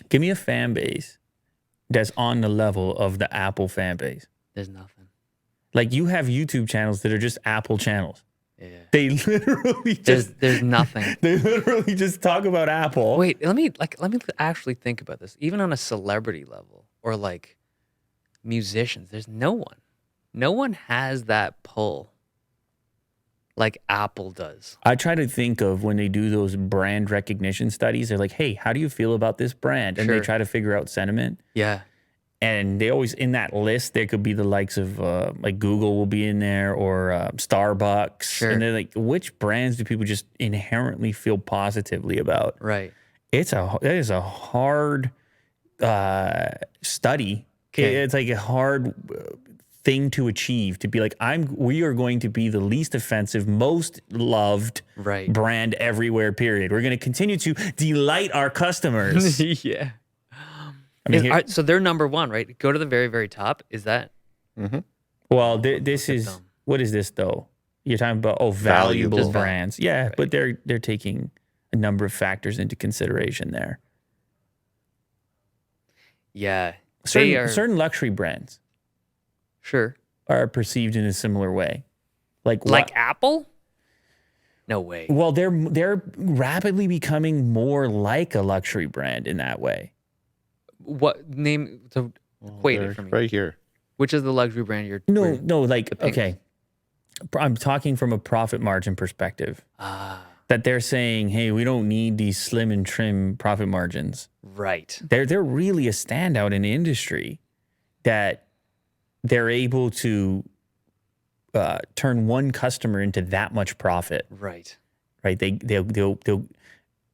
Give me a fan base that's on the level of the Apple fan base. There's nothing. Like you have YouTube channels that are just Apple channels. Yeah. They literally just There's nothing. They literally just talk about Apple. Wait, let me actually think about this. Even on a celebrity level or like musicians, there's no one. No one has that pull like Apple does. I try to think of when they do those brand recognition studies. They're like, hey, how do you feel about this brand? And Sure. they try to figure out sentiment. Yeah. And they always, in that list, there could be the likes of like Google will be in there or Starbucks. Sure. And they're like, which brands do people just inherently feel positively about? Right. That is a hard study. Okay. It's like a hard thing to achieve, to be like, we are going to be the least offensive, most loved Right. brand everywhere, period. We're going to continue to delight our customers. Yeah. I mean, So they're number one, right? Go to the very, very top. Is that? well, this is, them. what is this though? You're talking about, valuable Just brands. Yeah, Right. but they're taking a number of factors into consideration there. Yeah. They are. Certain luxury brands Sure. are perceived in a similar way. Like Apple? No way. well, they're rapidly becoming more like a luxury brand in that way. What name? So wait it for me. Right here. Which is the luxury brand you're? No, like pink. okay. I'm talking from a profit margin perspective. Ah, That they're saying, hey, we don't need these slim and trim profit margins. right. They're really a standout in the industry that they're able to turn one customer into that much profit. Right. Right? They'll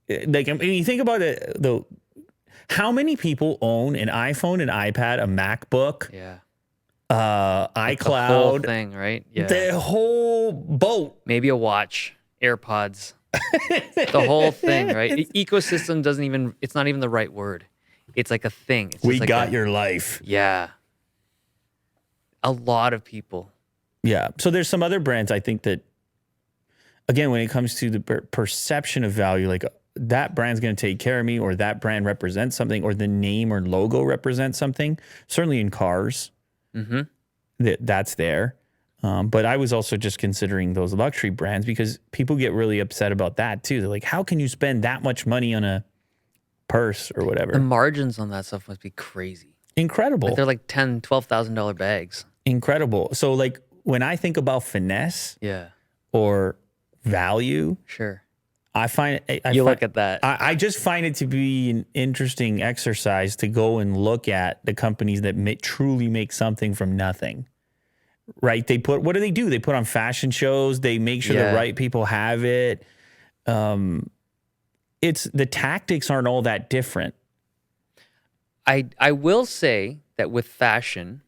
like, I mean, you think about it though. How many people own an iPhone, an iPad, a MacBook, Yeah. iCloud, The whole thing, right? Yeah. the whole boat? Maybe a watch, AirPods, the whole thing, right? Ecosystem doesn't even. It's not even the right word. It's like a thing. It's We just like got your life. Yeah. A lot of people. Yeah. So there's some other brands I think that, again, when it comes to the perception of value, like that brand's going to take care of me, or that brand represents something, or the name or logo represents something. Certainly in cars, that's there. But I was also just considering those luxury brands because people get really upset about that too. They're like, how can you spend that much money on a purse or whatever? The margins on that stuff must be crazy. Incredible. Like they're like $10,000, $12,000 bags. Incredible. So like when I think about finesse Yeah. or value, Sure. I find Look at that. I just find it to be an interesting exercise to go and look at the companies that truly make something from nothing. Right? What do? They put on fashion shows. They make sure Yeah. the right people have it. It's the tactics aren't all that different. I will say that with fashion,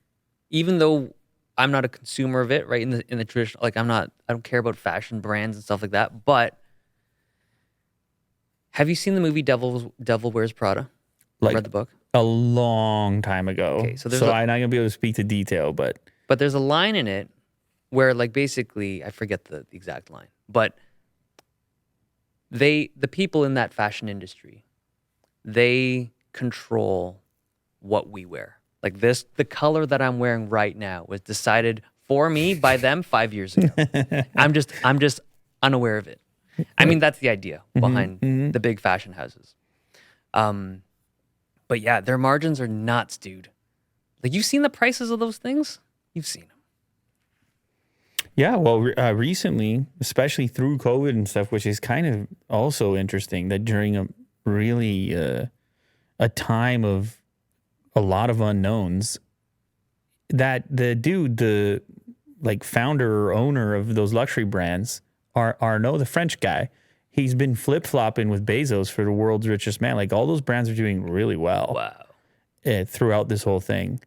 even though I'm not a consumer of it, right? In the traditional, like I don't care about fashion brands and stuff like that. But have you seen the movie Devil Wears Prada? Like Read the book? a long time ago. Okay, so I'm not gonna be able to speak to detail, but there's a line in it where, like, basically, I forget the exact line, but the people in that fashion industry, they control what we wear. Like the color that I'm wearing right now was decided for me by them 5 years ago. I'm just unaware of it. I mean, that's the idea behind the big fashion houses. But yeah, their margins are nuts, dude. Like, you've seen the prices of those things? You've seen them. yeah. Well, recently, especially through COVID and stuff, which is kind of also interesting, that during a really a time of a lot of unknowns, that the like founder or owner of those luxury brands, Arnaud, the French guy, he's been flip-flopping with Bezos for the world's richest man. Like all those brands are doing really well Wow. throughout this whole thing.